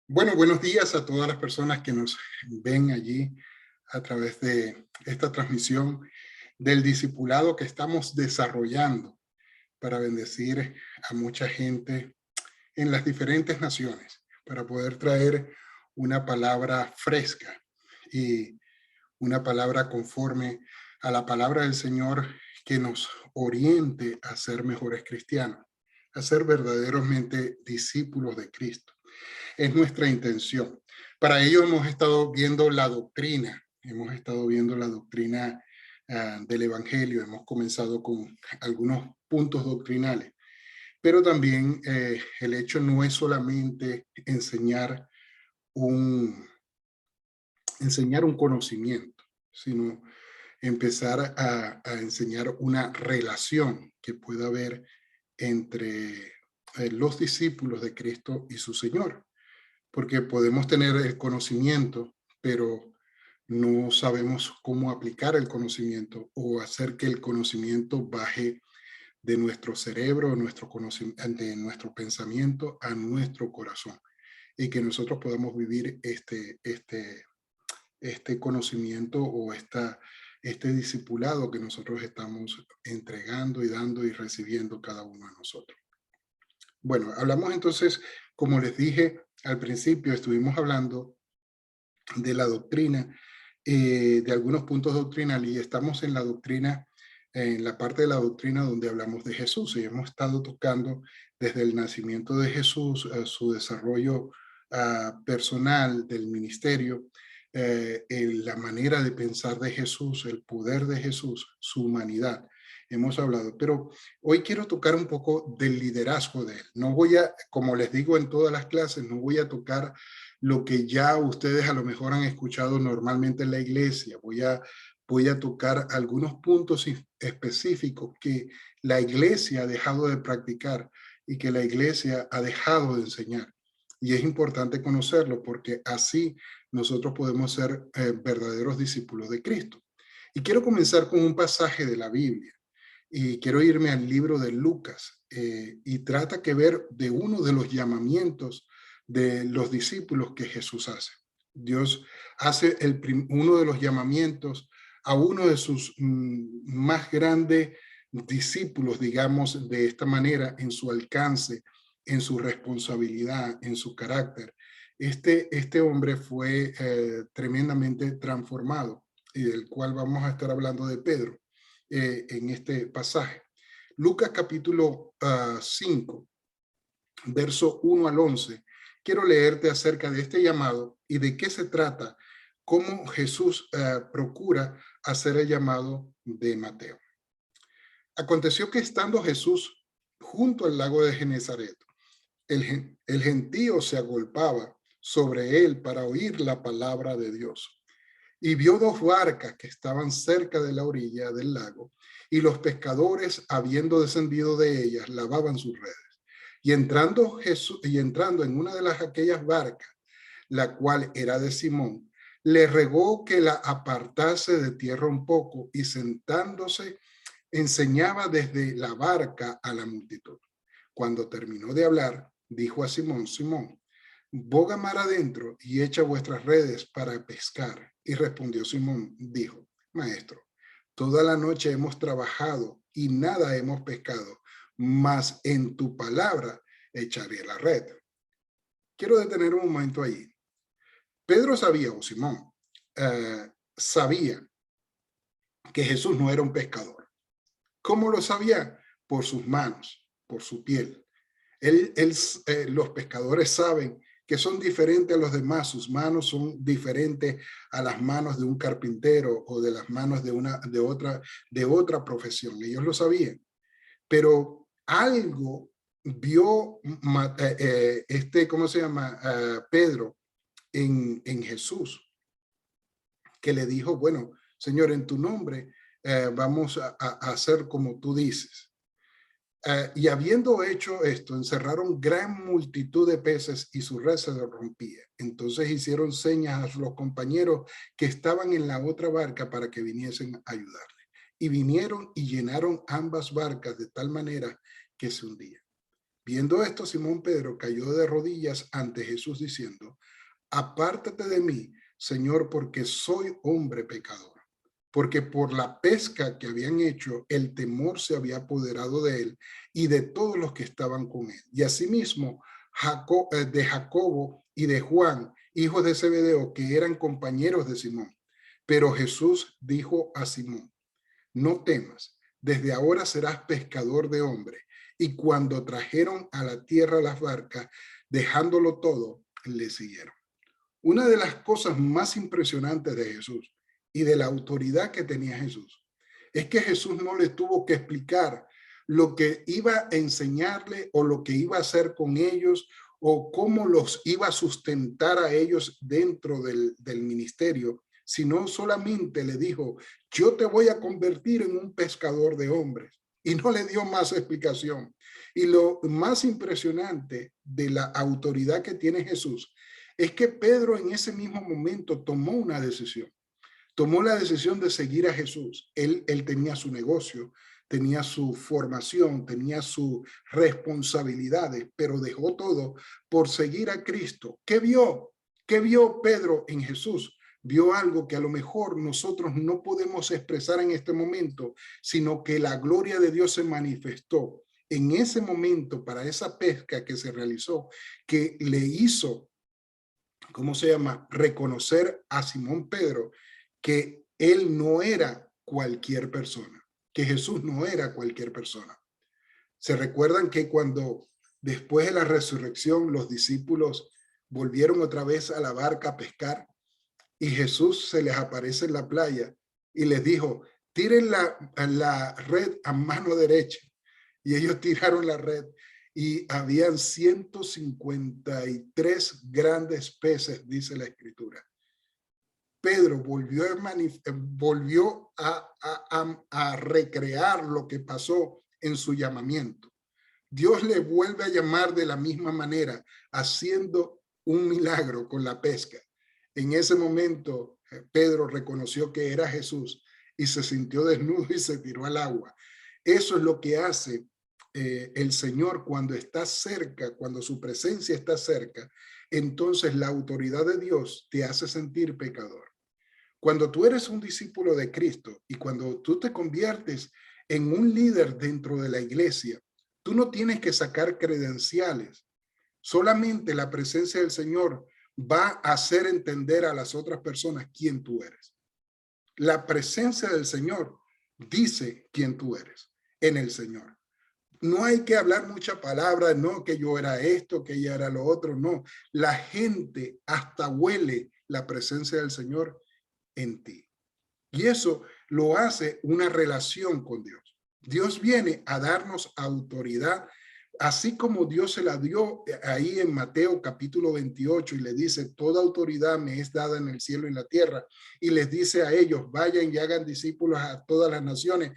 Bueno, buenos días a todas las personas que nos ven allí a través de esta transmisión del discipulado que estamos desarrollando para bendecir a mucha gente en las diferentes naciones, para poder traer una palabra fresca y una palabra conforme a la palabra del Señor que nos oriente a ser mejores cristianos, a ser verdaderamente discípulos de Cristo. Es nuestra intención. Para ello hemos estado viendo la doctrina, del Evangelio, hemos comenzado con algunos puntos doctrinales, pero también el hecho no es solamente un, enseñar un conocimiento, sino empezar a enseñar una relación que pueda haber entre los discípulos de Cristo y su Señor. Porque podemos tener el conocimiento, pero no sabemos cómo aplicar el conocimiento o hacer que el conocimiento baje de nuestro cerebro, de nuestro pensamiento a nuestro corazón y que nosotros podamos vivir este conocimiento o este discipulado que nosotros estamos entregando y dando y recibiendo cada uno de nosotros. Bueno, hablamos entonces, como les dije al principio, estuvimos hablando de la doctrina, de algunos puntos doctrinales y estamos en la doctrina, en la parte de la doctrina donde hablamos de Jesús y hemos estado tocando desde el nacimiento de Jesús, su desarrollo personal del ministerio, la manera de pensar de Jesús, el poder de Jesús, su humanidad. Hemos hablado, pero hoy quiero tocar un poco del liderazgo de él. No voy a, como les digo en todas las clases, no voy a tocar lo que ya ustedes a lo mejor han escuchado normalmente en la iglesia. Voy a tocar algunos puntos específicos que la iglesia ha dejado de practicar y que la iglesia ha dejado de enseñar. Y es importante conocerlo porque así nosotros podemos ser verdaderos discípulos de Cristo. Y quiero comenzar con un pasaje de la Biblia. Y quiero irme al libro de Lucas y trata que ver de uno de los llamamientos de los discípulos que Jesús hace. Dios hace uno de los llamamientos a uno de sus más grandes discípulos, digamos, de esta manera, en su alcance, en su responsabilidad, en su carácter. Este hombre fue tremendamente transformado y del cual vamos a estar hablando de Pedro en este pasaje. Lucas capítulo 5, verso 1 al 11. Quiero leerte acerca de este llamado y de qué se trata, cómo Jesús procura hacer el llamado de Mateo. Aconteció que estando Jesús junto al lago de Genezaret, el gentío se agolpaba sobre él para oír la palabra de Dios. Y vio dos barcas que estaban cerca de la orilla del lago, y los pescadores, habiendo descendido de ellas, lavaban sus redes. Y entrando en una de aquellas barcas, la cual era de Simón, le rogó que la apartase de tierra un poco, y sentándose, enseñaba desde la barca a la multitud. Cuando terminó de hablar, dijo a Simón: Simón, boga mar adentro y echa vuestras redes para pescar. Y respondió Simón, dijo: Maestro, toda la noche hemos trabajado y nada hemos pescado, mas en tu palabra echaré la red. Quiero detener un momento allí. Pedro sabía, o Simón, sabía que Jesús no era un pescador. ¿Cómo lo sabía? Por sus manos, por su piel. Los pescadores saben que son diferentes a los demás, sus manos son diferentes a las manos de un carpintero o de las manos de otra profesión. Ellos lo sabían, pero algo vio ¿cómo se llama? Pedro en Jesús, que le dijo: bueno, Señor, en tu nombre vamos a hacer como tú dices. Y habiendo hecho esto, encerraron gran multitud de peces y su red se rompía. Entonces hicieron señas a los compañeros que estaban en la otra barca para que viniesen a ayudarle. Y vinieron y llenaron ambas barcas de tal manera que se hundían. Viendo esto, Simón Pedro cayó de rodillas ante Jesús diciendo: apártate de mí, Señor, porque soy hombre pecador. Porque por la pesca que habían hecho, el temor se había apoderado de él y de todos los que estaban con él. Y asimismo, de Jacobo y de Juan, hijos de Zebedeo, que eran compañeros de Simón. Pero Jesús dijo a Simón: no temas, desde ahora serás pescador de hombres. Y cuando trajeron a la tierra las barcas, dejándolo todo, le siguieron. Una de las cosas más impresionantes de Jesús y de la autoridad que tenía Jesús es que Jesús no le tuvo que explicar lo que iba a enseñarle o lo que iba a hacer con ellos o cómo los iba a sustentar a ellos dentro del ministerio, sino solamente le dijo: yo te voy a convertir en un pescador de hombres. Y no le dio más explicación. Y lo más impresionante de la autoridad que tiene Jesús es que Pedro en ese mismo momento tomó una decisión. Tomó la decisión de seguir a Jesús. Él tenía su negocio, tenía su formación, tenía sus responsabilidades, pero dejó todo por seguir a Cristo. ¿Qué vio? ¿Qué vio Pedro en Jesús? Vio algo que a lo mejor nosotros no podemos expresar en este momento, sino que la gloria de Dios se manifestó en ese momento para esa pesca que se realizó, que le hizo, ¿cómo se llama?, reconocer a Simón Pedro que él no era cualquier persona, que Jesús no era cualquier persona. Se recuerdan que cuando después de la resurrección los discípulos volvieron otra vez a la barca a pescar y Jesús se les aparece en la playa y les dijo: tiren la red a mano derecha. Y ellos tiraron la red y habían 153 grandes peces, dice la escritura. Pedro volvió a recrear lo que pasó en su llamamiento. Dios le vuelve a llamar de la misma manera, haciendo un milagro con la pesca. En ese momento, Pedro reconoció que era Jesús y se sintió desnudo y se tiró al agua. Eso es lo que hace el Señor cuando está cerca, cuando su presencia está cerca. Entonces la autoridad de Dios te hace sentir pecador. Cuando tú eres un discípulo de Cristo y cuando tú te conviertes en un líder dentro de la iglesia, tú no tienes que sacar credenciales. Solamente la presencia del Señor va a hacer entender a las otras personas quién tú eres. La presencia del Señor dice quién tú eres en el Señor. No hay que hablar mucha palabra, no, que yo era esto, que ella era lo otro, no. La gente hasta huele la presencia del Señor en ti. Y eso lo hace una relación con Dios. Dios viene a darnos autoridad, así como Dios se la dio ahí en Mateo capítulo 28 y le dice: toda autoridad me es dada en el cielo y en la tierra. Y les dice a ellos: vayan y hagan discípulos a todas las naciones,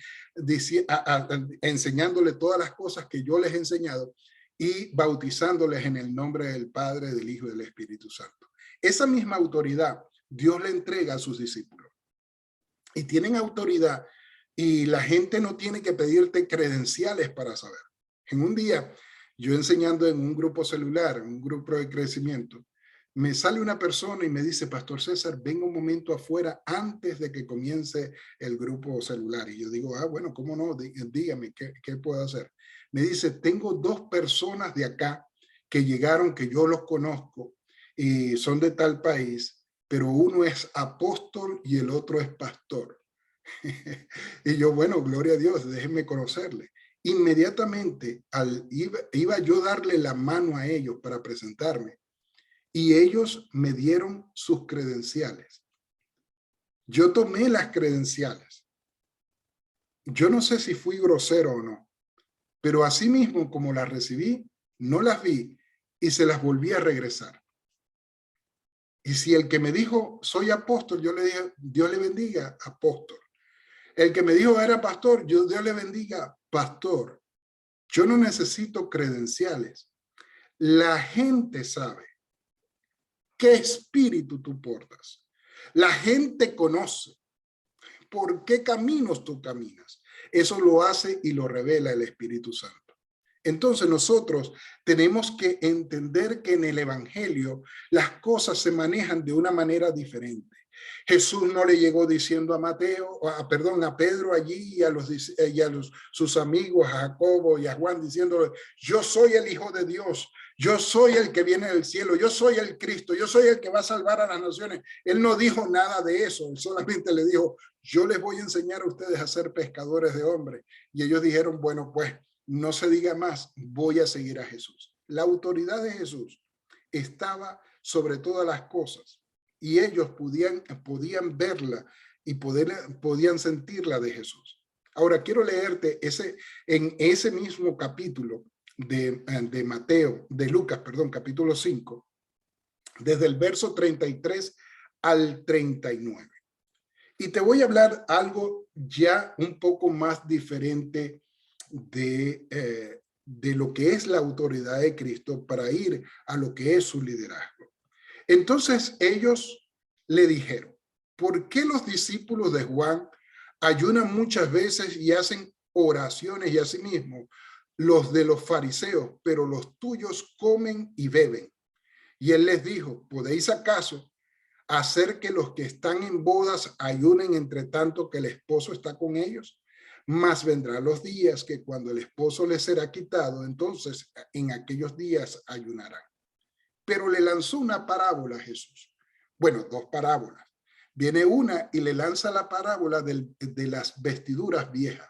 enseñándole todas las cosas que yo les he enseñado y bautizándoles en el nombre del Padre, del Hijo y del Espíritu Santo. Esa misma autoridad Dios le entrega a sus discípulos. Y tienen autoridad y la gente no tiene que pedirte credenciales para saber. En un día, yo enseñando en un grupo celular, un grupo de crecimiento, me sale una persona y me dice: Pastor César, venga un momento afuera antes de que comience el grupo celular. Y yo digo: bueno, ¿cómo no? Dígame, ¿qué puedo hacer? Me dice: tengo 2 personas de acá que llegaron, que yo los conozco y son de tal país, pero uno es apóstol y el otro es pastor. Y yo, bueno, gloria a Dios, déjenme conocerle. Inmediatamente iba yo a darle la mano a ellos para presentarme y ellos me dieron sus credenciales. Yo tomé las credenciales. Yo no sé si fui grosero o no, pero así mismo como las recibí, no las vi y se las volví a regresar. Y si el que me dijo soy apóstol, yo le dije: Dios le bendiga, apóstol. El que me dijo era pastor, Dios le bendiga, pastor. Yo no necesito credenciales. La gente sabe qué espíritu tú portas. La gente conoce por qué caminos tú caminas. Eso lo hace y lo revela el Espíritu Santo. Entonces nosotros tenemos que entender que en el evangelio las cosas se manejan de una manera diferente. Jesús no le llegó diciendo a a Pedro allí y a sus amigos, a Jacobo y a Juan, diciéndole, yo soy el Hijo de Dios, yo soy el que viene del cielo, yo soy el Cristo, yo soy el que va a salvar a las naciones. Él no dijo nada de eso, él solamente le dijo, yo les voy a enseñar a ustedes a ser pescadores de hombres. Y ellos dijeron, bueno, pues no se diga más, voy a seguir a Jesús. La autoridad de Jesús estaba sobre todas las cosas y ellos podían verla y podían sentirla de Jesús. Ahora quiero leerte en ese mismo capítulo de Mateo, de Lucas, perdón, capítulo 5, desde el verso 33 al 39. Y te voy a hablar algo ya un poco más diferente de lo que es la autoridad de Cristo para ir a lo que es su liderazgo. Entonces ellos le dijeron, ¿por qué los discípulos de Juan ayunan muchas veces y hacen oraciones y asimismo los de los fariseos, pero los tuyos comen y beben? Y él les dijo, ¿podéis acaso hacer que los que están en bodas ayunen entre tanto que el esposo está con ellos? Mas vendrán los días que cuando el esposo les será quitado, entonces en aquellos días ayunarán. Pero le lanzó una parábola a Jesús. Bueno, dos parábolas. Viene una y le lanza la parábola de las vestiduras viejas,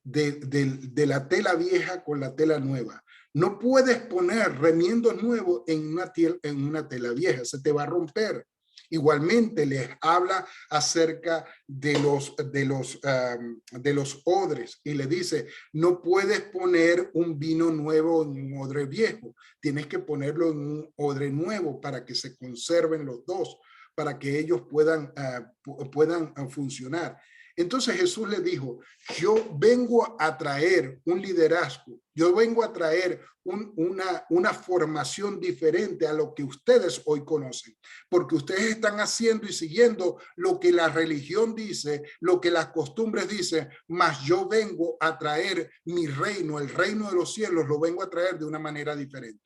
de la tela vieja con la tela nueva. No puedes poner remiendos nuevos en una tela vieja, se te va a romper. Igualmente les habla acerca de los odres y le dice, no puedes poner un vino nuevo en un odre viejo, tienes que ponerlo en un odre nuevo para que se conserven los dos, para que ellos puedan funcionar. Entonces Jesús le dijo, yo vengo a traer un liderazgo, yo vengo a traer una formación diferente a lo que ustedes hoy conocen, porque ustedes están haciendo y siguiendo lo que la religión dice, lo que las costumbres dicen, mas yo vengo a traer mi reino, el reino de los cielos, lo vengo a traer de una manera diferente.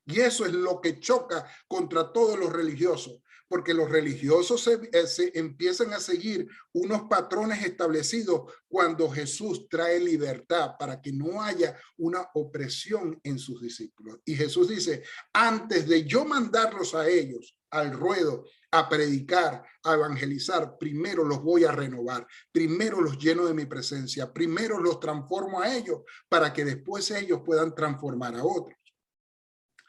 Y eso es lo que choca contra todos los religiosos, porque los religiosos se empiezan a seguir unos patrones establecidos cuando Jesús trae libertad para que no haya una opresión en sus discípulos. Y Jesús dice, antes de yo mandarlos a ellos al ruedo, a predicar, a evangelizar, primero los voy a renovar, primero los lleno de mi presencia, primero los transformo a ellos para que después ellos puedan transformar a otros.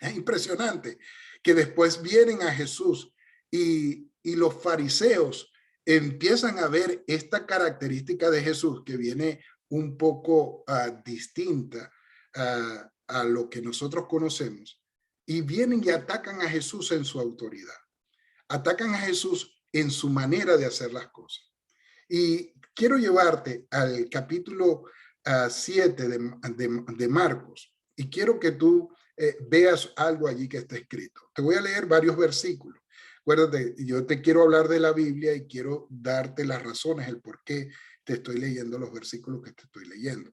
Es impresionante que después vienen a Jesús y los fariseos empiezan a ver esta característica de Jesús que viene un poco distinta a lo que nosotros conocemos, y vienen y atacan a Jesús en su autoridad, atacan a Jesús en su manera de hacer las cosas. Y quiero llevarte al capítulo 7 de Marcos, y quiero que tú veas algo allí que está escrito. Te voy a leer varios versículos. Acuérdate, yo te quiero hablar de la Biblia y quiero darte las razones, el por qué te estoy leyendo los versículos que te estoy leyendo.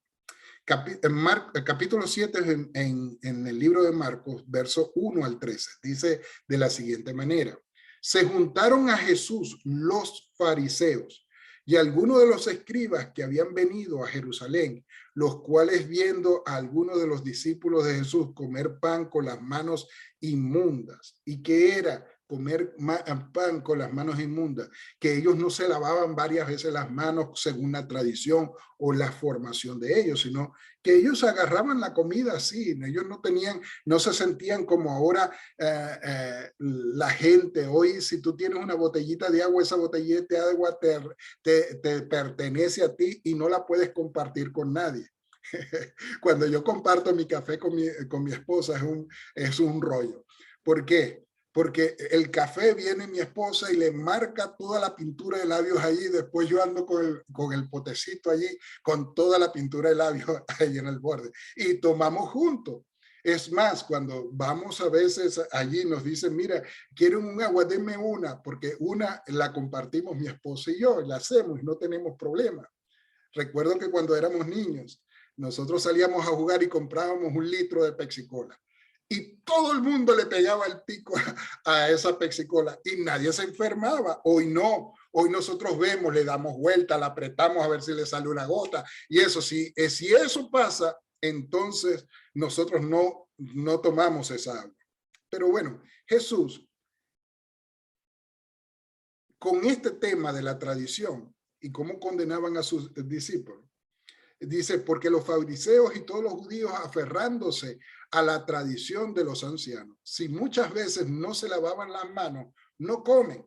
Capítulo 7 en el libro de Marcos, verso 1 al 13, dice de la siguiente manera: se juntaron a Jesús los fariseos y algunos de los escribas que habían venido a Jerusalén, los cuales, viendo a algunos de los discípulos de Jesús comer pan con las manos inmundas. ¿Y qué era comer pan con las manos inmundas? Que ellos no se lavaban varias veces las manos según la tradición o la formación de ellos, sino que ellos agarraban la comida así. Ellos no se sentían como ahora la gente. Hoy, si tú tienes una botellita de agua, esa botellita de agua te pertenece a ti y no la puedes compartir con nadie. Cuando yo comparto mi café con mi esposa es un rollo. ¿Por qué? Porque el café viene mi esposa y le marca toda la pintura de labios allí, después yo ando con el potecito allí, con toda la pintura de labios ahí en el borde, y tomamos juntos. Es más, cuando vamos a veces allí nos dicen, mira, ¿quieren un agua? Denme una, porque una la compartimos mi esposa y yo, la hacemos y no tenemos problema. Recuerdo que cuando éramos niños, Nosotros salíamos a jugar y comprábamos 1 litro de Pepsi-Cola. Y todo el mundo le pegaba el pico a esa Pepsi-Cola y nadie se enfermaba. Hoy no. Hoy nosotros vemos, le damos vuelta, la apretamos a ver si le sale una gota. Y eso, si eso pasa, entonces nosotros no tomamos esa agua. Pero bueno, Jesús, con este tema de la tradición y cómo condenaban a sus discípulos, dice, porque los fariseos y todos los judíos aferrándose a la tradición de los ancianos, si muchas veces no se lavaban las manos, no comen.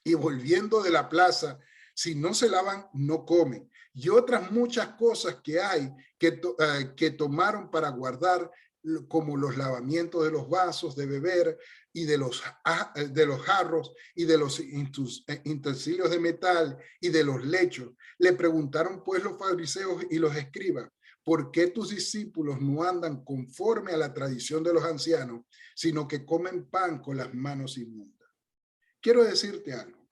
Y volviendo de la plaza, si no se lavan, no comen. Y otras muchas cosas que hay que tomaron para guardar, como los lavamientos de los vasos de beber y de los jarros y de los utensilios de metal y de los lechos. Le preguntaron pues los fariseos y los escribas, ¿por qué tus discípulos no andan conforme a la tradición de los ancianos, sino que comen pan con las manos inmundas? Quiero decirte algo.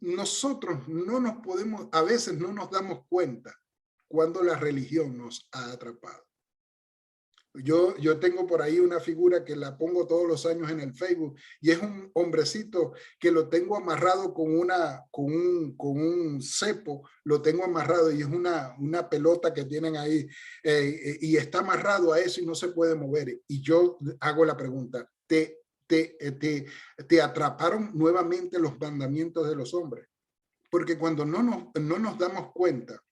Nosotros no nos podemos, a veces no nos damos cuenta cuando la religión nos ha atrapado. Yo tengo por ahí una figura que la pongo todos los años en el Facebook y es un hombrecito que lo tengo amarrado con un cepo, lo tengo amarrado y es una pelota que tienen ahí y está amarrado a eso y no se puede mover. Y yo hago la pregunta, te atraparon nuevamente los mandamientos de los hombres, porque cuando no nos damos cuenta,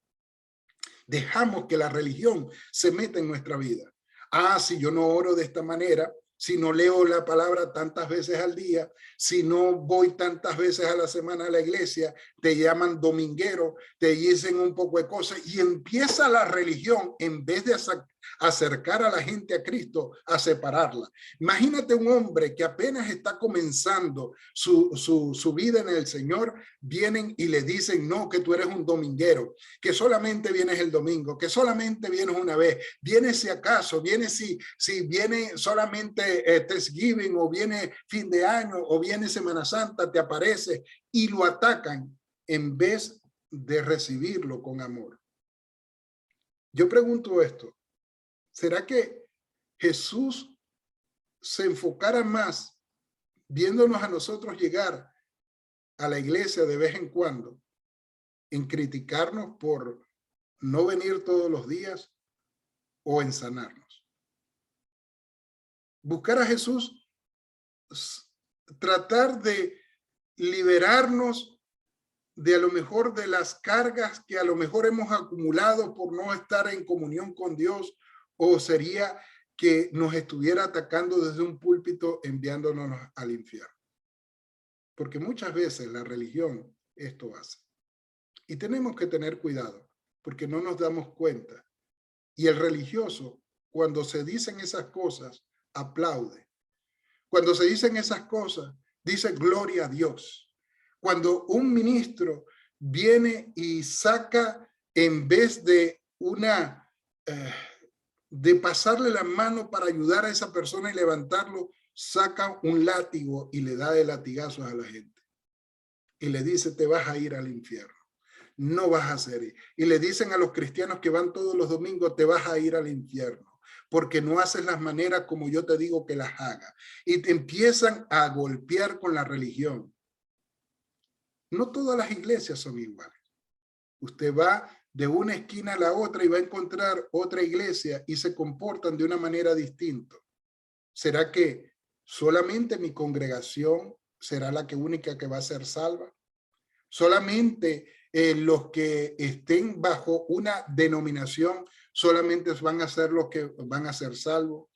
dejamos que la religión se meta en nuestra vida. Si yo no oro de esta manera, si no leo la palabra tantas veces al día, si no voy tantas veces a la semana a la iglesia, te llaman dominguero, te dicen un poco de cosas y empieza la religión, en vez de acercar a la gente a Cristo, a separarla. Imagínate un hombre que apenas está comenzando su vida en el Señor, vienen y le dicen, no, que tú eres un dominguero, que solamente vienes el domingo, que solamente vienes una vez, vienes si acaso, vienes si viene solamente Thanksgiving o viene fin de año o viene Semana Santa, te aparece y lo atacan en vez de recibirlo con amor. Yo pregunto esto, ¿será que Jesús se enfocara más viéndonos a nosotros llegar a la iglesia de vez en cuando en criticarnos por no venir todos los días o en sanarnos? Buscar a Jesús, tratar de liberarnos de a lo mejor de las cargas que a lo mejor hemos acumulado por no estar en comunión con Dios, o sería que nos estuviera atacando desde un púlpito enviándonos al infierno. Porque muchas veces la religión esto hace. Y tenemos que tener cuidado porque no nos damos cuenta. Y el religioso, cuando se dicen esas cosas, aplaude. Cuando se dicen esas cosas, dice gloria a Dios. Cuando un ministro viene y saca, en vez de de pasarle la mano para ayudar a esa persona y levantarlo, saca un látigo y le da de latigazos a la gente. Y le dice, te vas a ir al infierno. No vas a hacer. Y le dicen a los cristianos que van todos los domingos, te vas a ir al infierno, porque no haces las maneras como yo te digo que las haga. Y te empiezan a golpear con la religión. No todas las iglesias son iguales. Usted va de una esquina a la otra y va a encontrar otra iglesia y se comportan de una manera distinta. ¿Será que solamente mi congregación será la única que va a ser salva? ¿Solamente los que estén bajo una denominación solamente van a ser los que van a ser salvos?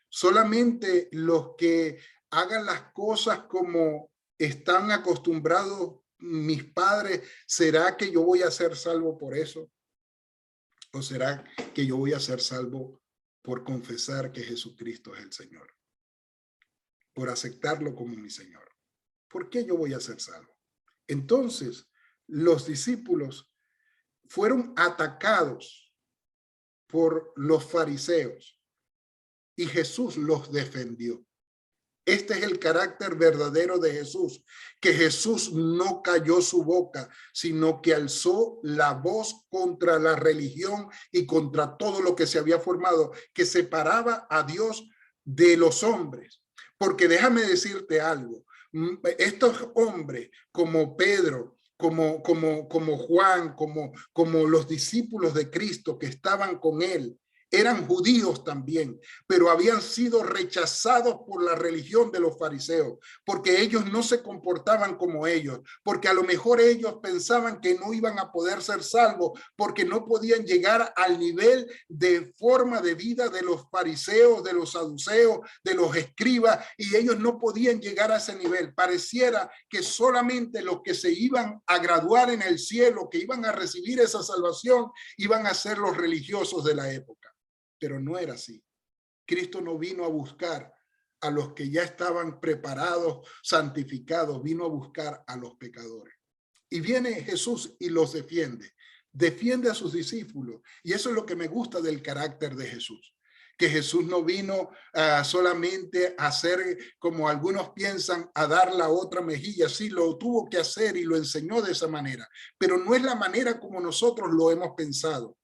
¿Solamente los que hagan las cosas como están acostumbrados mis padres, será que yo voy a ser salvo por eso? ¿O será que yo voy a ser salvo por confesar que Jesucristo es el Señor? Por aceptarlo como mi Señor. ¿Por qué yo voy a ser salvo? Entonces, los discípulos fueron atacados por los fariseos y Jesús los defendió. Este es el carácter verdadero de Jesús, que Jesús no calló su boca, sino que alzó la voz contra la religión y contra todo lo que se había formado, que separaba a Dios de los hombres. Porque déjame decirte algo, estos hombres como Pedro, como Juan, como los discípulos de Cristo que estaban con él, eran judíos también, pero habían sido rechazados por la religión de los fariseos, porque ellos no se comportaban como ellos, porque a lo mejor ellos pensaban que no iban a poder ser salvos, porque no podían llegar al nivel de forma de vida de los fariseos, de los saduceos, de los escribas, y ellos no podían llegar a ese nivel. Pareciera que solamente los que se iban a graduar en el cielo, que iban a recibir esa salvación, iban a ser los religiosos de la época. Pero no era así. Cristo no vino a buscar a los que ya estaban preparados, santificados, vino a buscar a los pecadores. Y viene Jesús y los defiende a sus discípulos. Y eso es lo que me gusta del carácter de Jesús. Que Jesús no vino solamente a hacer, como algunos piensan, a dar la otra mejilla. Sí, lo tuvo que hacer y lo enseñó de esa manera, pero no es la manera como nosotros lo hemos pensado.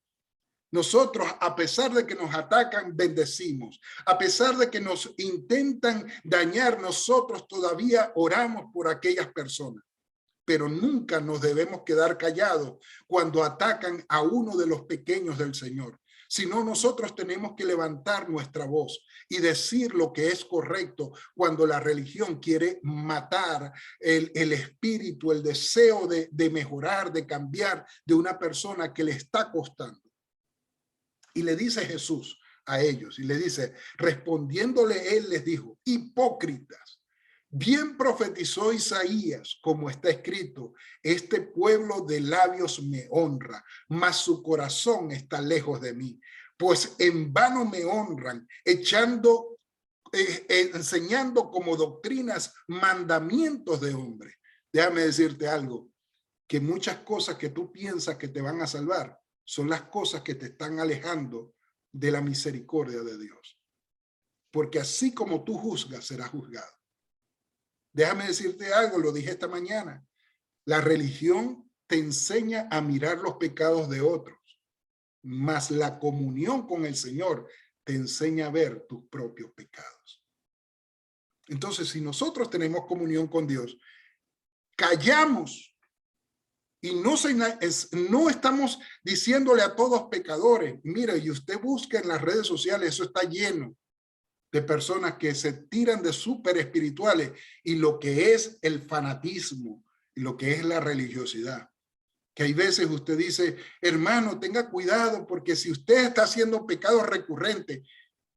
Nosotros, a pesar de que nos atacan, bendecimos. A pesar de que nos intentan dañar, nosotros todavía oramos por aquellas personas. Pero nunca nos debemos quedar callados cuando atacan a uno de los pequeños del Señor. Sino nosotros tenemos que levantar nuestra voz y decir lo que es correcto cuando la religión quiere matar el espíritu, el deseo de mejorar, de cambiar de una persona que le está costando. Y le dice Jesús a ellos, y le dice, respondiéndole él les dijo, hipócritas, bien profetizó Isaías, como está escrito, este pueblo de labios me honra, mas su corazón está lejos de mí, pues en vano me honran, enseñando como doctrinas mandamientos de hombres. Déjame decirte algo, que muchas cosas que tú piensas que te van a salvar, son las cosas que te están alejando de la misericordia de Dios. Porque así como tú juzgas, serás juzgado. Déjame decirte algo, lo dije esta mañana. La religión te enseña a mirar los pecados de otros, mas la comunión con el Señor te enseña a ver tus propios pecados. Entonces, si nosotros tenemos comunión con Dios, callamos. Y no estamos diciéndole a todos pecadores. Mira, y usted busca en las redes sociales, eso está lleno de personas que se tiran de súper espirituales y lo que es el fanatismo y lo que es la religiosidad. Que hay veces usted dice, hermano, tenga cuidado porque si usted está haciendo pecados recurrentes,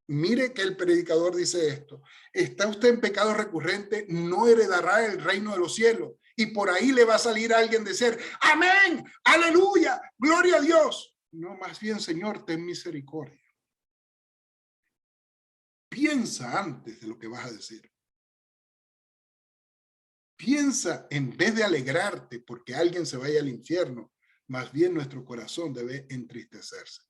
mire que el predicador dice esto, está usted en pecado recurrente, no heredará el reino de los cielos. Y por ahí le va a salir alguien decir, amén, aleluya, gloria a Dios. No, más bien, Señor, ten misericordia. Piensa antes de lo que vas a decir. Piensa, en vez de alegrarte porque alguien se vaya al infierno, más bien nuestro corazón debe entristecerse.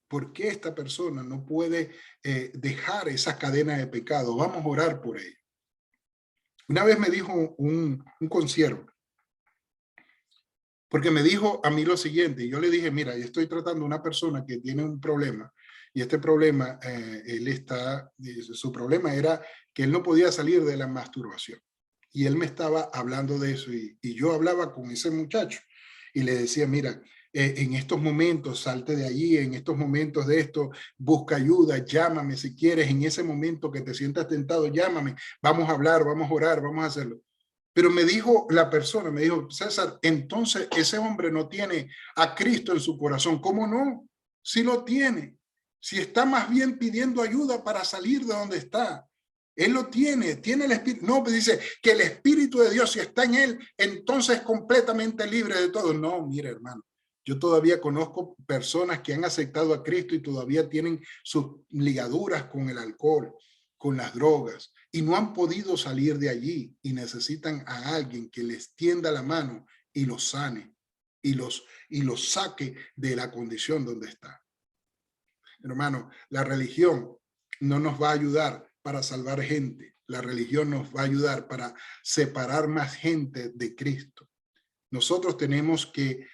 ¿Por qué esta persona no puede dejar esa cadena de pecado? Vamos a orar por ello. Una vez me dijo un consiervo, porque me dijo a mí lo siguiente, y yo le dije, mira, yo estoy tratando a una persona que tiene un problema, y este problema, su problema era que él no podía salir de la masturbación. Y él me estaba hablando de eso, y yo hablaba con ese muchacho, y le decía, mira, en estos momentos, salte de allí, en estos momentos de esto, busca ayuda, llámame si quieres, en ese momento que te sientas tentado, llámame, vamos a hablar, vamos a orar, vamos a hacerlo. Pero me dijo la persona, me dijo, César, entonces ese hombre no tiene a Cristo en su corazón. ¿Cómo no? Sí lo tiene. Si está más bien pidiendo ayuda para salir de donde está. Él lo tiene el Espíritu. No, pues dice que el Espíritu de Dios, si está en él, entonces es completamente libre de todo. No, mire, hermano. Yo todavía conozco personas que han aceptado a Cristo y todavía tienen sus ligaduras con el alcohol, con las drogas, y no han podido salir de allí y necesitan a alguien que les tienda la mano y los sane y los saque de la condición donde está. Hermano, la religión no nos va a ayudar para salvar gente. La religión nos va a ayudar para separar más gente de Cristo. Nosotros tenemos que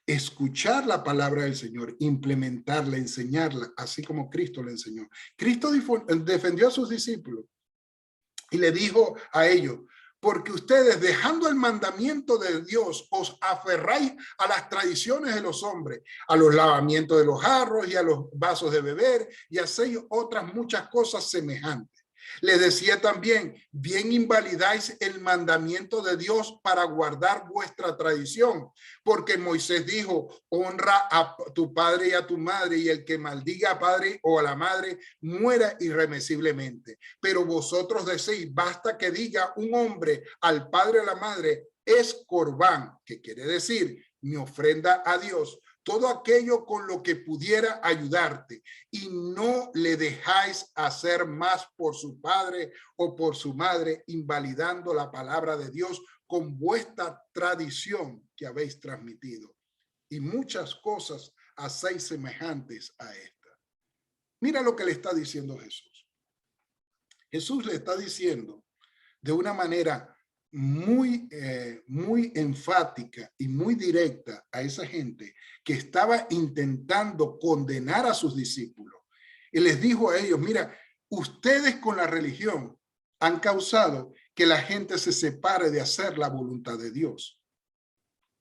escuchar la palabra del Señor, implementarla, enseñarla, así como Cristo le enseñó. Cristo defendió a sus discípulos y le dijo a ellos: porque ustedes, dejando el mandamiento de Dios, os aferráis a las tradiciones de los hombres, a los lavamientos de los jarros y a los vasos de beber, y hacéis otras muchas cosas semejantes. Les decía también: bien invalidáis el mandamiento de Dios para guardar vuestra tradición, porque Moisés dijo: honra a tu padre y a tu madre, y el que maldiga a padre o a la madre muera irremisiblemente. Pero vosotros decís: basta que diga un hombre al padre o a la madre, es corbán, que quiere decir mi ofrenda a Dios, todo aquello con lo que pudiera ayudarte, y no le dejáis hacer más por su padre o por su madre, invalidando la palabra de Dios con vuestra tradición que habéis transmitido. Y muchas cosas hacéis semejantes a esta. Mira lo que le está diciendo Jesús. Jesús le está diciendo de una manera muy enfática y muy directa a esa gente que estaba intentando condenar a sus discípulos. Y les dijo a ellos: mira, ustedes con la religión han causado que la gente se separe de hacer la voluntad de Dios.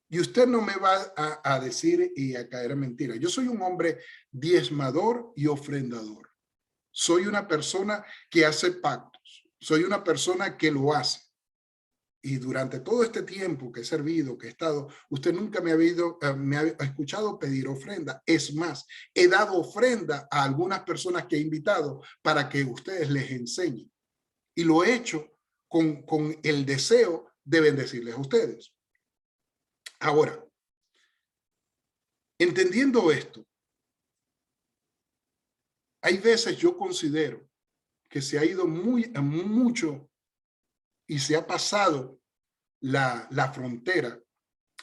Y usted no me va a decir y a caer en mentira. Yo soy un hombre diezmador y ofrendador. Soy una persona que hace pactos. Soy una persona que lo hace. Y durante todo este tiempo que he servido, que he estado, usted nunca me ha escuchado pedir ofrenda. Es más, he dado ofrenda a algunas personas que he invitado para que ustedes les enseñen. Y lo he hecho con el deseo de bendecirles a ustedes. Ahora, entendiendo esto, hay veces yo considero que se ha ido mucho y se ha pasado la frontera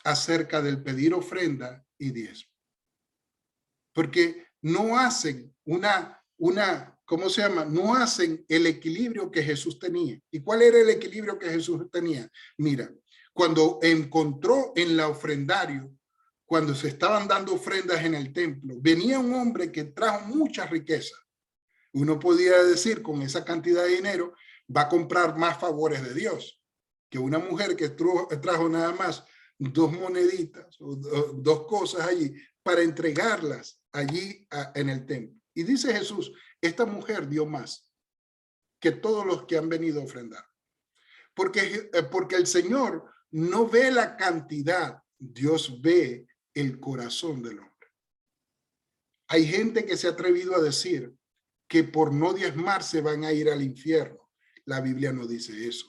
acerca del pedir ofrenda y diezmo. Porque no hacen ¿cómo se llama? No hacen el equilibrio que Jesús tenía. ¿Y cuál era el equilibrio que Jesús tenía? Mira, cuando encontró en la ofrendario, cuando se estaban dando ofrendas en el templo, venía un hombre que trajo mucha riqueza. Uno podía decir, con esa cantidad de dinero va a comprar más favores de Dios que una mujer que trajo nada más 2 moneditas o 2 cosas allí para entregarlas allí en el templo. Y dice Jesús: esta mujer dio más que todos los que han venido a ofrendar. Porque el Señor no ve la cantidad, Dios ve el corazón del hombre. Hay gente que se ha atrevido a decir que por no diezmar se van a ir al infierno. La Biblia no dice eso.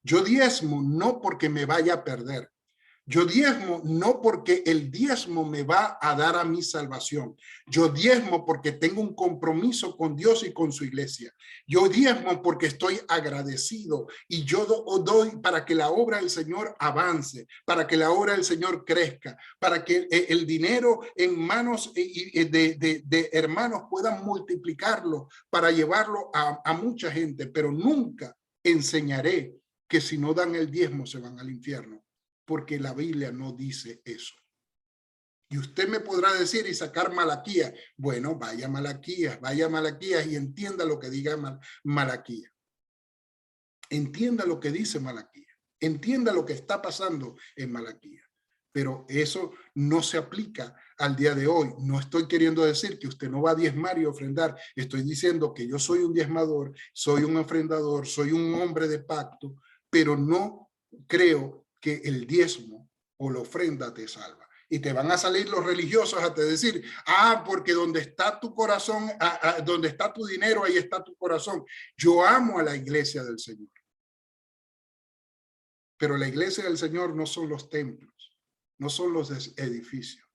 Yo diezmo no porque me vaya a perder. Yo diezmo no porque el diezmo me va a dar a mi salvación. Yo diezmo porque tengo un compromiso con Dios y con su iglesia. Yo diezmo porque estoy agradecido y yo doy para que la obra del Señor avance, para que la obra del Señor crezca, para que el dinero en manos de hermanos puedan multiplicarlo para llevarlo a mucha gente. Pero nunca enseñaré que si no dan el diezmo se van al infierno, porque la Biblia no dice eso. Y usted me podrá decir y sacar Malaquías. Bueno, vaya a Malaquías y entienda lo que diga Malaquías. Entienda lo que dice Malaquías. Entienda lo que está pasando en Malaquías. Pero eso no se aplica al día de hoy. No estoy queriendo decir que usted no va a diezmar y ofrendar. Estoy diciendo que yo soy un diezmador, soy un ofrendador, soy un hombre de pacto, pero no creo que el diezmo o la ofrenda te salva. Y te van a salir los religiosos a te decir: porque donde está tu corazón, donde está tu dinero, ahí está tu corazón. Yo amo a la iglesia del Señor. Pero la iglesia del Señor no son los templos, no son los edificios.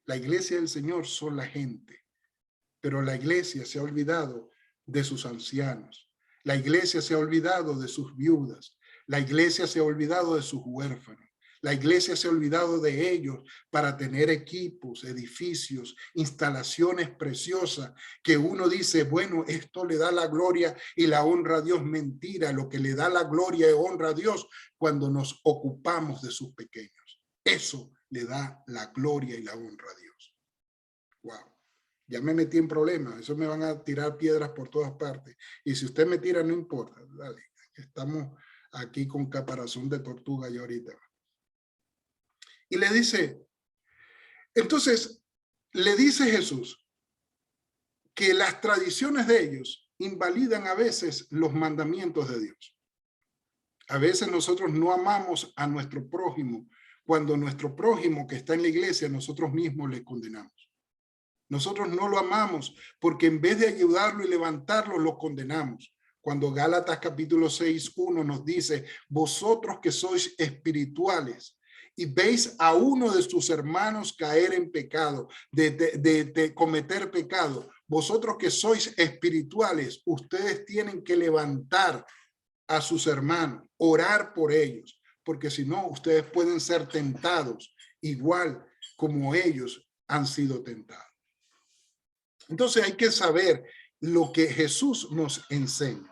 La iglesia del Señor son la gente. Pero la iglesia se ha olvidado de sus ancianos. La iglesia se ha olvidado de sus viudas. La iglesia se ha olvidado de sus huérfanos. La iglesia se ha olvidado de ellos para tener equipos, edificios, instalaciones preciosas que uno dice, bueno, esto le da la gloria y la honra a Dios. Mentira, lo que le da la gloria y honra a Dios cuando nos ocupamos de sus pequeños. Eso le da la gloria y la honra a Dios. Wow. Ya me metí en problemas. Eso me van a tirar piedras por todas partes. Y si usted me tira, no importa. Dale, estamos aquí con caparazón de tortuga ya ahorita. Y le dice, entonces, le dice Jesús que las tradiciones de ellos invalidan a veces los mandamientos de Dios. A veces nosotros no amamos a nuestro prójimo cuando nuestro prójimo que está en la iglesia nosotros mismos le condenamos. Nosotros no lo amamos porque en vez de ayudarlo y levantarlo, lo condenamos. Cuando Gálatas capítulo 6:1 nos dice, vosotros que sois espirituales y veis a uno de sus hermanos caer en pecado, de cometer pecado, vosotros que sois espirituales, ustedes tienen que levantar a sus hermanos, orar por ellos, porque si no, ustedes pueden ser tentados igual como ellos han sido tentados. Entonces hay que saber lo que Jesús nos enseña.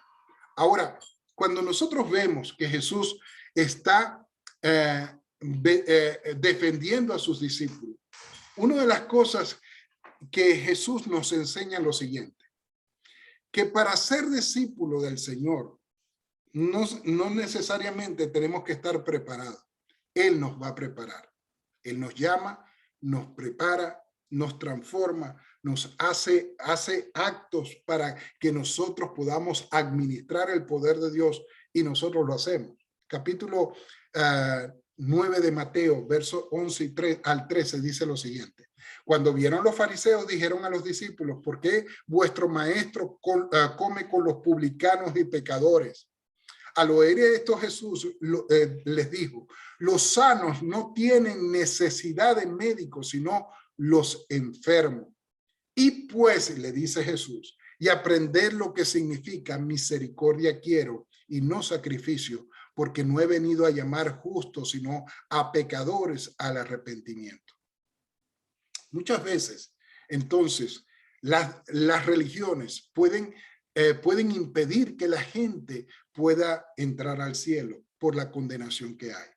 Ahora, cuando nosotros vemos que Jesús está defendiendo a sus discípulos, una de las cosas que Jesús nos enseña es lo siguiente, que para ser discípulo del Señor, no necesariamente tenemos que estar preparados. Él nos va a preparar. Él nos llama, nos prepara, nos transforma, nos hace actos para que nosotros podamos administrar el poder de Dios y nosotros lo hacemos. Capítulo 9 de Mateo, versos 11 al 13 dice lo siguiente. Cuando vieron los fariseos, dijeron a los discípulos, ¿por qué vuestro maestro come con los publicanos y pecadores? Al oír esto Jesús les dijo, los sanos no tienen necesidad de médicos, sino los enfermos. Y pues, le dice Jesús, y aprender lo que significa misericordia quiero y no sacrificio, porque no he venido a llamar justos, sino a pecadores al arrepentimiento. Muchas veces, entonces, las religiones pueden impedir que la gente pueda entrar al cielo por la condenación que hay,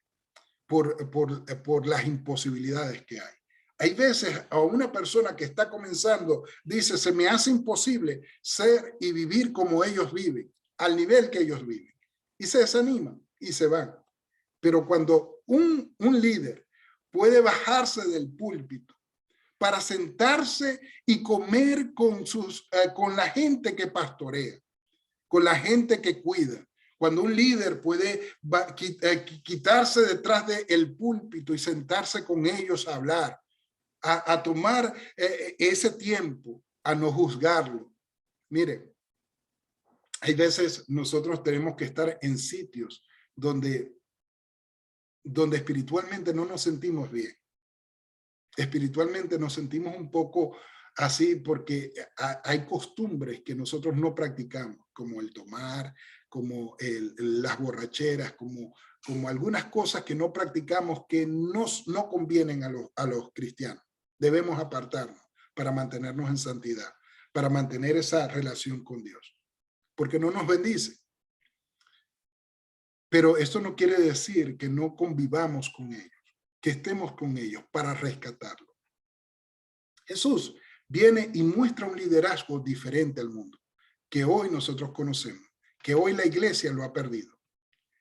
por las imposibilidades que hay. Hay veces a una persona que está comenzando, dice, se me hace imposible ser y vivir como ellos viven, al nivel que ellos viven. Y se desaniman y se van. Pero cuando un líder puede bajarse del púlpito para sentarse y comer con la gente que pastorea, con la gente que cuida. Cuando un líder puede quitarse detrás del púlpito y sentarse con ellos a hablar, a tomar ese tiempo, a no juzgarlo. Mire, hay veces nosotros tenemos que estar en sitios donde espiritualmente no nos sentimos bien. Espiritualmente nos sentimos un poco así porque hay costumbres que nosotros no practicamos, como el tomar, como las borracheras, como algunas cosas que no practicamos que no convienen a los cristianos. Debemos apartarnos para mantenernos en santidad, para mantener esa relación con Dios, porque no nos bendice. Pero esto no quiere decir que no convivamos con ellos, que estemos con ellos para rescatarlos. Jesús viene y muestra un liderazgo diferente al mundo, que hoy nosotros conocemos, que hoy la iglesia lo ha perdido.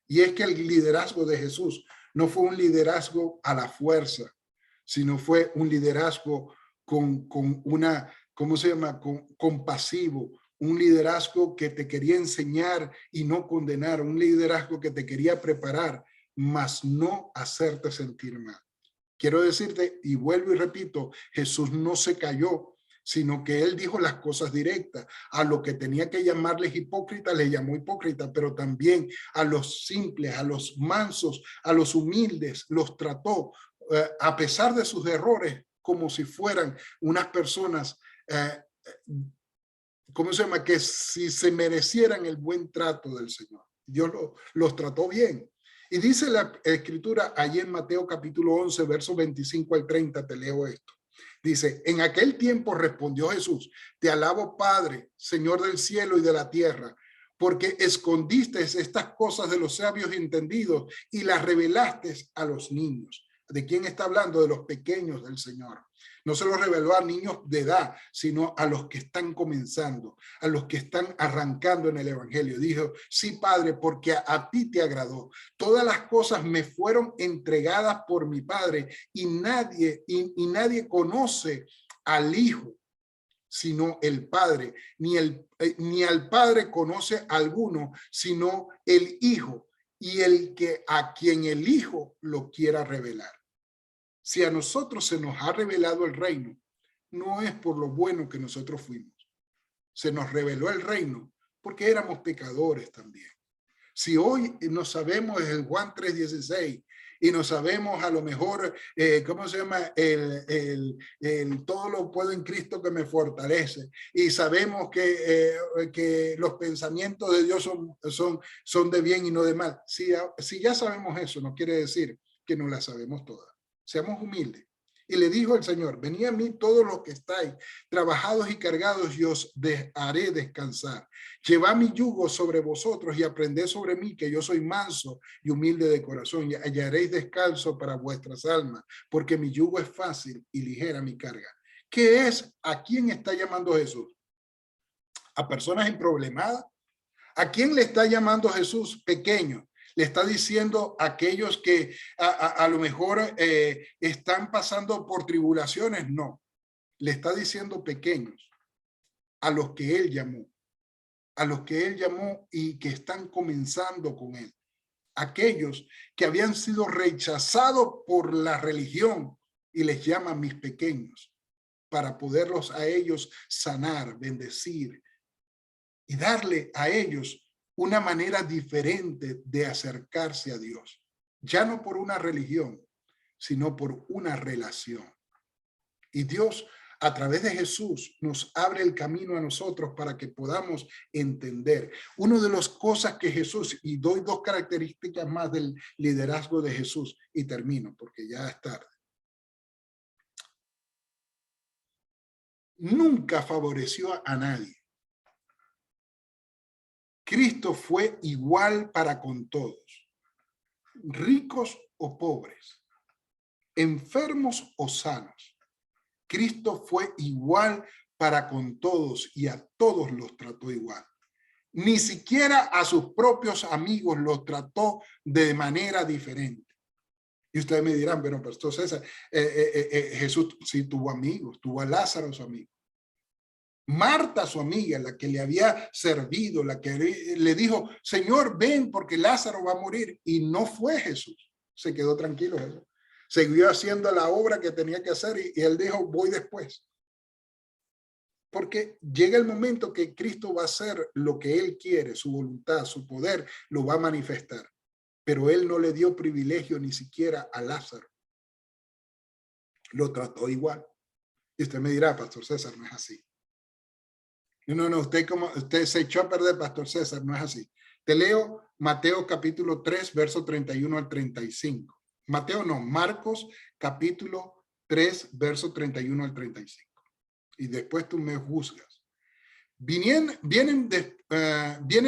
Y es que el liderazgo de Jesús no fue un liderazgo a la fuerza, sino fue un liderazgo con una, ¿cómo se llama? Compasivo, un liderazgo que te quería enseñar y no condenar, un liderazgo que te quería preparar, mas no hacerte sentir mal. Quiero decirte, y vuelvo y repito, Jesús no se cayó, sino que él dijo las cosas directas. A lo que tenía que llamarles hipócritas, le llamó hipócrita, pero también a los simples, a los mansos, a los humildes, los trató, a pesar de sus errores, como si fueran unas personas, ¿cómo se llama? Que si se merecieran el buen trato del Señor. Dios los trató bien. Y dice la escritura allí en Mateo capítulo 11, versos 25 al 30, te leo esto. Dice, en aquel tiempo respondió Jesús, te alabo Padre, Señor del cielo y de la tierra, porque escondiste estas cosas de los sabios entendidos y las revelaste a los niños. ¿De quién está hablando? De los pequeños del Señor. No se lo reveló a niños de edad, sino a los que están comenzando, a los que están arrancando en el evangelio. Dijo, sí, Padre, porque a ti te agradó. Todas las cosas me fueron entregadas por mi Padre y nadie conoce al Hijo sino el Padre, ni al Padre conoce a alguno, sino el Hijo, y a quien el Hijo lo quiera revelar. Si a nosotros se nos ha revelado el reino, no es por lo bueno que nosotros fuimos. Se nos reveló el reino porque éramos pecadores también. Si hoy no sabemos el Juan 3:16 y no sabemos a lo mejor, ¿cómo se llama? Todo lo puedo en Cristo que me fortalece. Y sabemos que los pensamientos de Dios son de bien y no de mal. Si ya sabemos eso, no quiere decir que no la sabemos todas. Seamos humildes. Y le dijo el Señor, venid a mí todos los que estáis trabajados y cargados y os haré descansar. Llevad mi yugo sobre vosotros y aprended sobre mí, que yo soy manso y humilde de corazón, y hallaréis descanso para vuestras almas, porque mi yugo es fácil y ligera mi carga. ¿Qué es? ¿A quién está llamando Jesús? ¿A personas emproblemadas? ¿A quién le está llamando Jesús? Pequeño. Le está diciendo a aquellos que a lo mejor están pasando por tribulaciones. No, le está diciendo pequeños, a los que él llamó, y que están comenzando con él. Aquellos que habían sido rechazados por la religión y les llama mis pequeños, para poderlos a ellos sanar, bendecir y darle a ellos una manera diferente de acercarse a Dios, ya no por una religión, sino por una relación. Y Dios, a través de Jesús, nos abre el camino a nosotros para que podamos entender. Una de las cosas que Jesús, y doy dos características más del liderazgo de Jesús, y termino porque ya es tarde. Nunca favoreció a nadie. Cristo fue igual para con todos, ricos o pobres, enfermos o sanos. Cristo fue igual para con todos y a todos los trató igual. Ni siquiera a sus propios amigos los trató de manera diferente. Y ustedes me dirán, bueno, Pastor César, Jesús sí tuvo amigos, tuvo a Lázaro su amigo. Marta, su amiga, la que le había servido, la que le dijo, Señor, ven porque Lázaro va a morir. Y no fue Jesús. Se quedó tranquilo Jesús. Siguió haciendo la obra que tenía que hacer y él dijo, voy después. Porque llega el momento que Cristo va a hacer lo que él quiere, su voluntad, su poder, lo va a manifestar. Pero él no le dio privilegio ni siquiera a Lázaro. Lo trató igual. Y usted me dirá, Pastor César, no es así. No, usted se echó a perder, Pastor César, no es así. Te leo Mateo capítulo 3, verso 31 al 35. Mateo no, Marcos capítulo 3, verso 31 al 35. Y después tú me juzgas. Vienen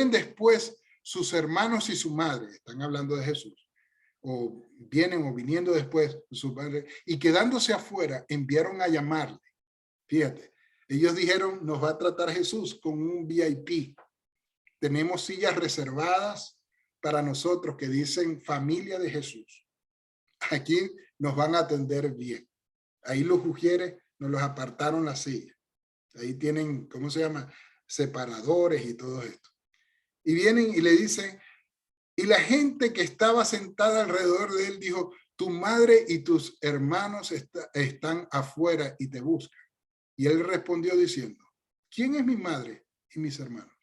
después sus hermanos y su madre, están hablando de Jesús, o viniendo después su padre, y quedándose afuera, enviaron a llamarle. Fíjate. Ellos dijeron, nos va a tratar Jesús con un VIP. Tenemos sillas reservadas para nosotros que dicen familia de Jesús. Aquí nos van a atender bien. Ahí los ujieres nos los apartaron la silla. Ahí tienen, ¿cómo se llama? Separadores y todo esto. Y vienen y le dicen, y la gente que estaba sentada alrededor de él dijo, tu madre y tus hermanos están afuera y te buscan. Y él respondió diciendo, ¿quién es mi madre y mis hermanos?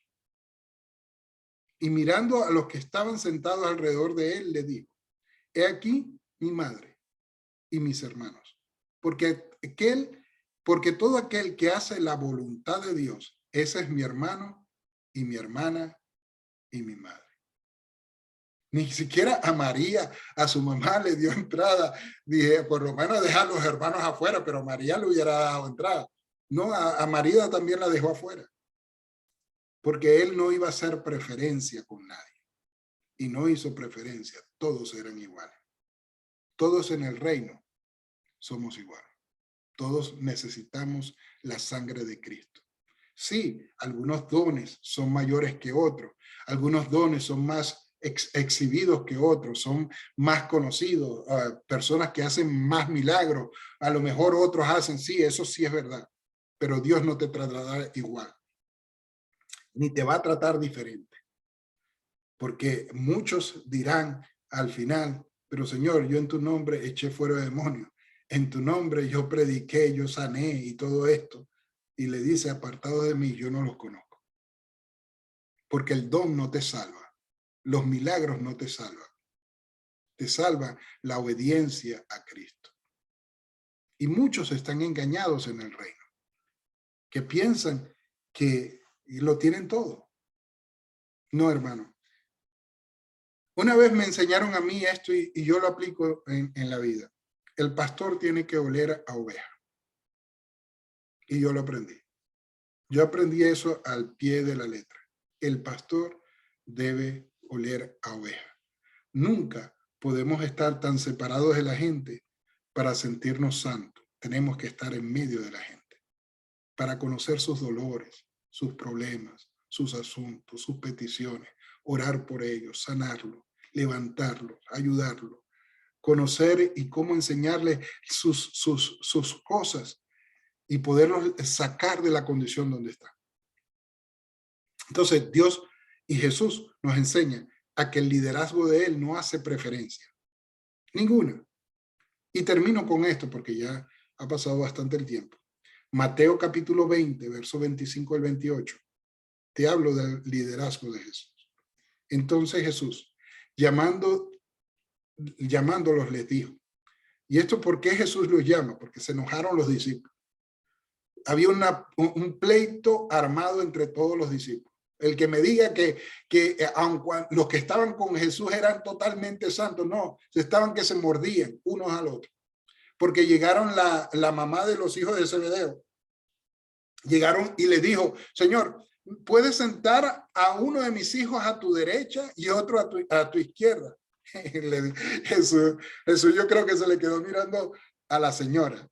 Y mirando a los que estaban sentados alrededor de él, le dijo, he aquí mi madre y mis hermanos. Porque todo aquel que hace la voluntad de Dios, ese es mi hermano y mi hermana y mi madre. Ni siquiera a María, a su mamá le dio entrada. Dije, por lo menos dejar a los hermanos afuera, pero a María le hubiera dado entrada. No, a María también la dejó afuera, porque él no iba a hacer preferencia con nadie. Y no hizo preferencia, todos eran iguales. Todos en el reino somos iguales. Todos necesitamos la sangre de Cristo. Sí, algunos dones son mayores que otros, algunos dones son más exhibidos que otros, son más conocidos, personas que hacen más milagros, a lo mejor otros hacen, sí, eso sí es verdad, pero Dios no te tratará igual, ni te va a tratar diferente, porque muchos dirán al final, pero Señor, yo en tu nombre eché fuera demonios, en tu nombre yo prediqué, yo sané y todo esto, y le dice, apartado de mí, yo no los conozco. Porque el don no te salva, los milagros no te salvan, te salva la obediencia a Cristo. Y muchos están engañados en el reino, que piensan que lo tienen todo. No, hermano. Una vez me enseñaron a mí esto y yo lo aplico en la vida. El pastor tiene que oler a oveja. Y yo lo aprendí. Yo aprendí eso al pie de la letra. El pastor debe oler a oveja. Nunca podemos estar tan separados de la gente para sentirnos santos. Tenemos que estar en medio de la gente para conocer sus dolores, sus problemas, sus asuntos, sus peticiones, orar por ellos, sanarlos, levantarlos, ayudarlos, conocer y cómo enseñarles sus cosas y poderlos sacar de la condición donde están. Entonces, Dios y Jesús nos enseñan a que el liderazgo de Él no hace preferencia. Ninguna. Y termino con esto porque ya ha pasado bastante el tiempo. Mateo capítulo 20, verso 25 al 28. Te hablo del liderazgo de Jesús. Entonces Jesús, llamándolos, les dijo. ¿Y esto por qué Jesús los llama? Porque se enojaron los discípulos. Había un pleito armado entre todos los discípulos. El que me diga que aunque los que estaban con Jesús eran totalmente santos, no, estaban que se mordían unos al otro. Porque llegaron la mamá de los hijos de Zebedeo. Llegaron y le dijo, Señor, ¿puedes sentar a uno de mis hijos a tu derecha y otro a tu izquierda? Jesús, yo creo que se le quedó mirando a la señora.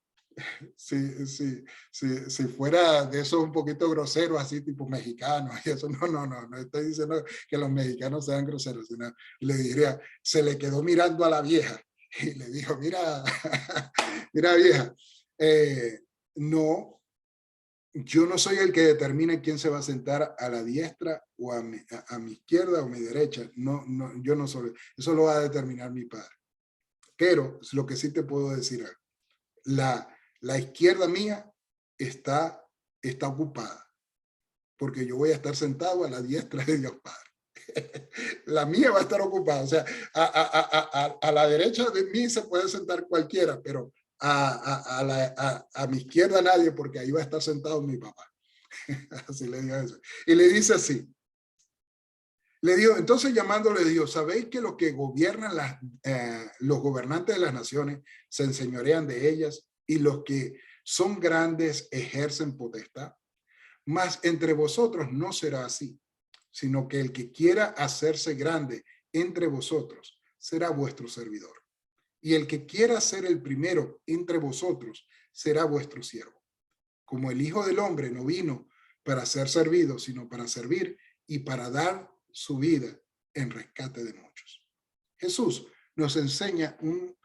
Si fuera de esos un poquito groseros, así tipo mexicano, y eso, no estoy diciendo que los mexicanos sean groseros, sino le diría, se le quedó mirando a la vieja y le dijo, mira, mira vieja, no, yo no soy el que determina quién se va a sentar a la diestra o a mi izquierda o a mi derecha, yo no soy, eso lo va a determinar mi padre, pero lo que sí te puedo decir, la izquierda mía está ocupada, porque yo voy a estar sentado a la diestra de Dios Padre. La mía va a estar ocupada, o sea, a la derecha de mí se puede sentar cualquiera, pero a mi izquierda nadie, porque ahí va a estar sentado mi papá. Así le digo eso. Y le dice así. Le digo, entonces llamándole, digo, ¿sabéis que los que gobiernan los gobernantes de las naciones se enseñorean de ellas y los que son grandes ejercen potestad? Mas entre vosotros no será así, sino que el que quiera hacerse grande entre vosotros será vuestro servidor. Y el que quiera ser el primero entre vosotros será vuestro siervo. Como el Hijo del Hombre no vino para ser servido, sino para servir y para dar su vida en rescate de muchos. Jesús nos enseña un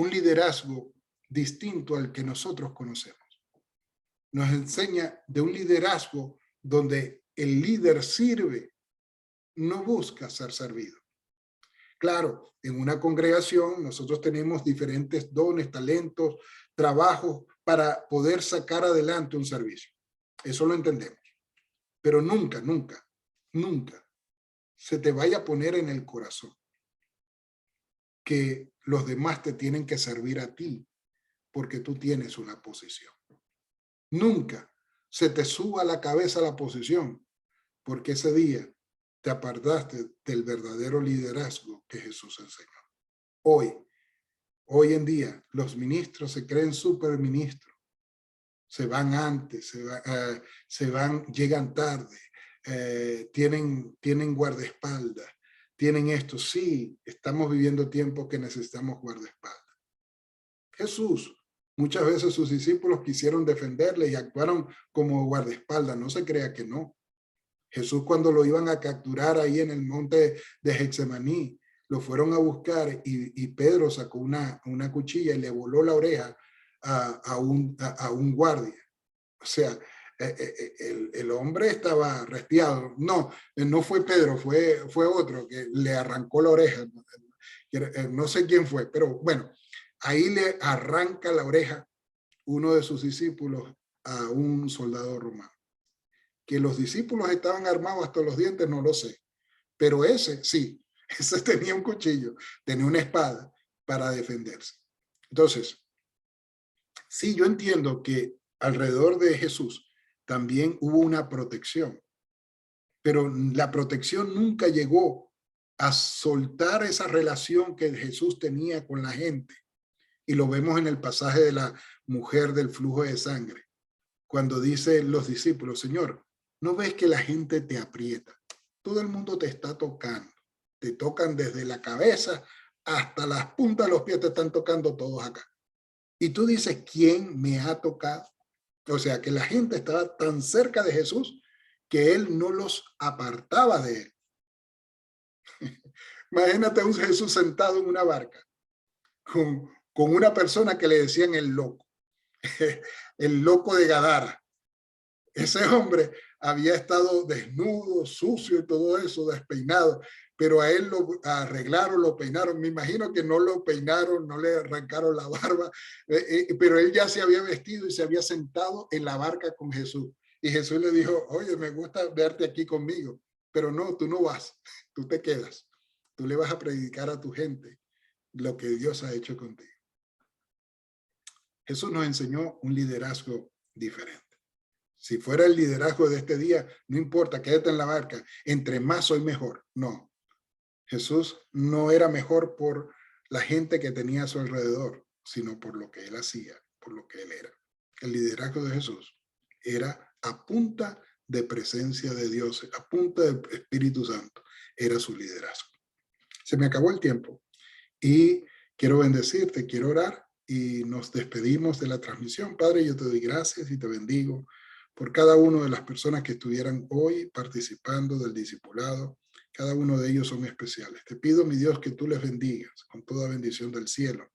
liderazgo distinto al que nosotros conocemos. Nos enseña de un liderazgo donde el líder sirve, no busca ser servido. Claro, en una congregación nosotros tenemos diferentes dones, talentos, trabajos para poder sacar adelante un servicio. Eso lo entendemos. Pero nunca, nunca, nunca se te vaya a poner en el corazón que los demás te tienen que servir a ti porque tú tienes una posición. Nunca se te suba a la cabeza la posición porque ese día te apartaste del verdadero liderazgo que Jesús enseñó. Hoy en día, los ministros se creen superministros, se van antes, llegan tarde, tienen guardaespaldas, tienen esto. Sí, estamos viviendo tiempos que necesitamos guardaespaldas. Jesús, muchas veces sus discípulos quisieron defenderle y actuaron como guardaespaldas, no se crea que no. Jesús, cuando lo iban a capturar ahí en el monte de Getsemaní, lo fueron a buscar y Pedro sacó una cuchilla y le voló la oreja a un guardia. O sea, el hombre estaba restiado. No, no fue Pedro, fue otro que le arrancó la oreja. No sé quién fue, pero bueno, ahí le arranca la oreja uno de sus discípulos a un soldado romano. Que los discípulos estaban armados hasta los dientes, no lo sé. Pero ese, sí, ese tenía un cuchillo, tenía una espada para defenderse. Entonces, sí, yo entiendo que alrededor de Jesús también hubo una protección, pero la protección nunca llegó a soltar esa relación que Jesús tenía con la gente. Y lo vemos en el pasaje de la mujer del flujo de sangre, cuando dice los discípulos, Señor, ¿no ves que la gente te aprieta? Todo el mundo te está tocando. Te tocan desde la cabeza hasta las puntas de los pies, te están tocando todos acá. Y tú dices, ¿quién me ha tocado? O sea, que la gente estaba tan cerca de Jesús que él no los apartaba de él. Imagínate a un Jesús sentado en una barca con una persona que le decían el loco de Gadara. Ese hombre había estado desnudo, sucio y todo eso, despeinado, pero a él lo arreglaron, lo peinaron. Me imagino que no lo peinaron, no le arrancaron la barba, pero él ya se había vestido y se había sentado en la barca con Jesús. Y Jesús le dijo, oye, me gusta verte aquí conmigo, pero no, tú no vas, tú te quedas. Tú le vas a predicar a tu gente lo que Dios ha hecho contigo. Jesús nos enseñó un liderazgo diferente. Si fuera el liderazgo de este día, no importa, quédate en la barca, entre más soy mejor. No, Jesús no era mejor por la gente que tenía a su alrededor, sino por lo que él hacía, por lo que él era. El liderazgo de Jesús era a punta de presencia de Dios, a punta del Espíritu Santo, era su liderazgo. Se me acabó el tiempo y quiero bendecirte, quiero orar y nos despedimos de la transmisión. Padre, yo te doy gracias y te bendigo por cada una de las personas que estuvieran hoy participando del discipulado. Cada uno de ellos son especiales. Te pido, mi Dios, que tú les bendigas con toda bendición del cielo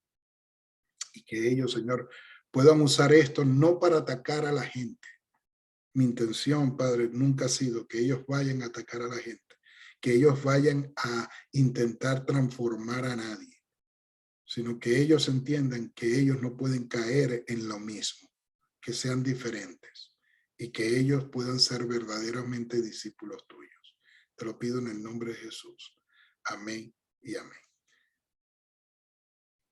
y que ellos, Señor, puedan usar esto no para atacar a la gente. Mi intención, Padre, nunca ha sido que ellos vayan a atacar a la gente, que ellos vayan a intentar transformar a nadie, sino que ellos entiendan que ellos no pueden caer en lo mismo, que sean diferentes y que ellos puedan ser verdaderamente discípulos tuyos. Te lo pido en el nombre de Jesús. Amén y amén.